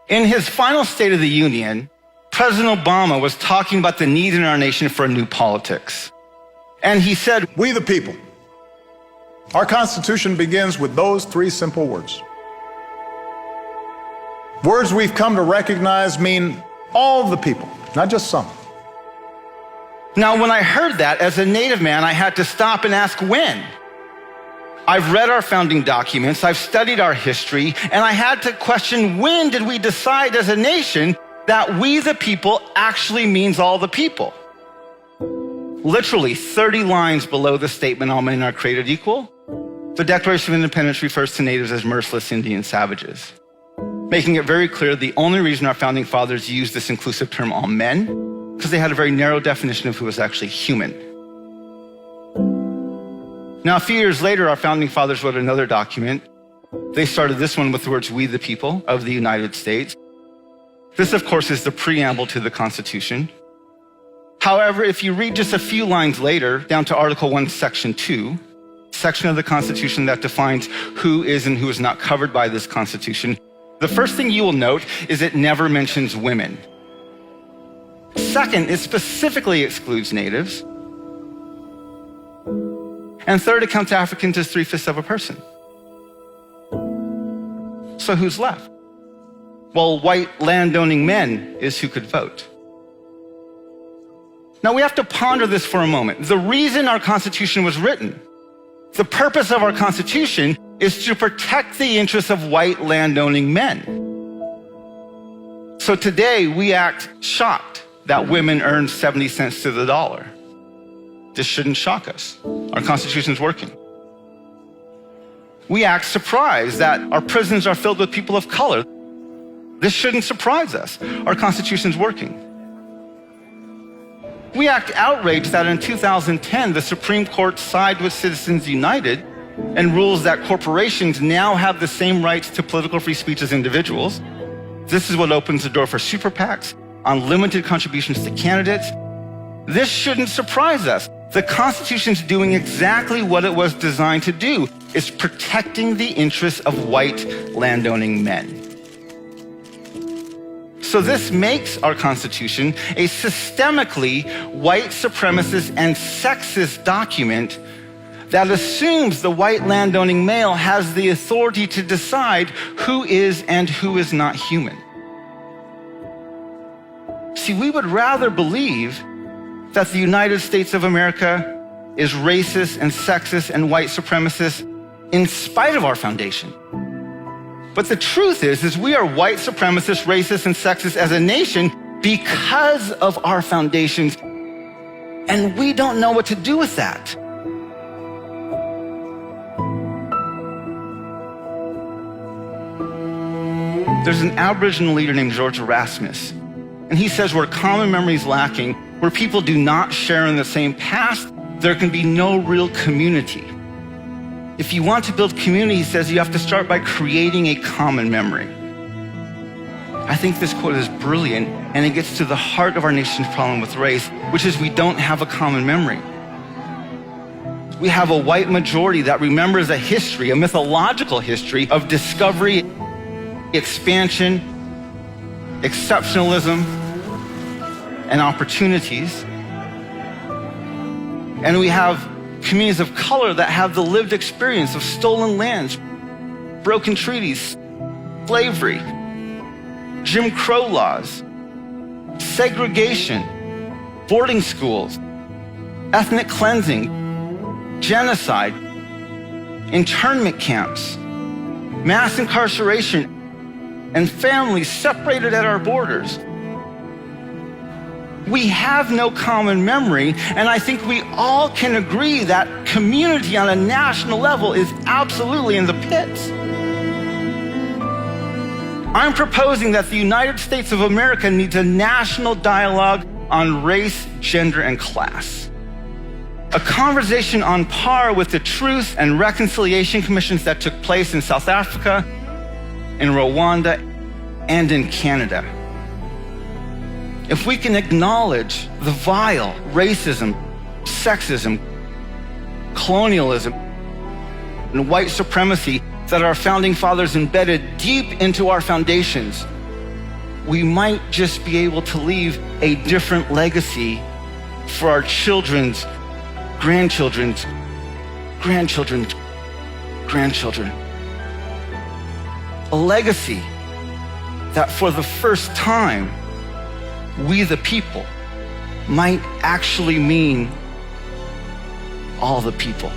In his final State of the Union, President Obama was talking about the need in our nation for a new politics. And he said, "We the people. Our Constitution begins with those three simple words. Words we've come to recognize mean all of the people, not just some." Now, when I heard that, as a Native man, I had to stop and ask when. I've read our founding documents, I've studied our history, and I had to question, when did we decide as a nation that we the people actually means all the people? Literally 30 lines below the statement, all men are created equal, the Declaration of Independence refers to natives as merciless Indian savages, making it very clear the only reason our founding fathers used this inclusive term, all men, because they had a very narrow definition of who was actually human. Now, a few years later, our founding fathers wrote another document. They started this one with the words, "We the people of the United States." This, of course, is the preamble to the Constitution. However, if you read just a few lines later, down to Article 1, Section 2, section of the Constitution that defines who is and who is not covered by this Constitution, the first thing you will note is it never mentions women. Second, it specifically excludes natives. And third, it counts Africans as 3/5 of a person. So who's left? Well, white landowning men is who could vote. Now we have to ponder this for a moment. The reason our Constitution was written, the purpose of our Constitution, is to protect the interests of white landowning men. So today we act shocked that women earn 70 cents to the dollar. This shouldn't shock us. Our Constitution's working. We act surprised that our prisons are filled with people of color. This shouldn't surprise us. Our Constitution's working. We act outraged that in 2010, the Supreme Court sided with Citizens United and rules that corporations now have the same rights to political free speech as individuals. This is what opens the door for super PACs, unlimited contributions to candidates. This shouldn't surprise us. The Constitution's doing exactly what it was designed to do. It's protecting the interests of white landowning men. So this makes our Constitution a systemically white supremacist and sexist document that assumes the white landowning male has the authority to decide who is and who is not human. See, we would rather believe that the United States of America is racist and sexist and white supremacist in spite of our foundation. But the truth is we are white supremacist, racist, and sexist as a nation because of our foundations, and we don't know what to do with that. There's an Aboriginal leader named George Erasmus, and he says where common memory is lacking, where people do not share in the same past, there can be no real community. If you want to build community, he says, you have to start by creating a common memory. I think this quote is brilliant, and it gets to the heart of our nation's problem with race, which is we don't have a common memory. We have a white majority that remembers a history, a mythological history of discovery, expansion, exceptionalism, and opportunities. And we have communities of color that have the lived experience of stolen lands, broken treaties, slavery, Jim Crow laws, segregation, boarding schools, ethnic cleansing, genocide, internment camps, mass incarceration, and families separated at our borders. We have no common memory, and I think we all can agree that community on a national level is absolutely in the pits. I'm proposing that the United States of America needs a national dialogue on race, gender, and class. A conversation on par with the Truth and Reconciliation Commissions that took place in South Africa, in Rwanda, and in Canada. If we can acknowledge the vile racism, sexism, colonialism, and white supremacy that our founding fathers embedded deep into our foundations, we might just be able to leave a different legacy for our children's, grandchildren's, grandchildren's, grandchildren. A legacy that for the first time, we the people might actually mean all the people.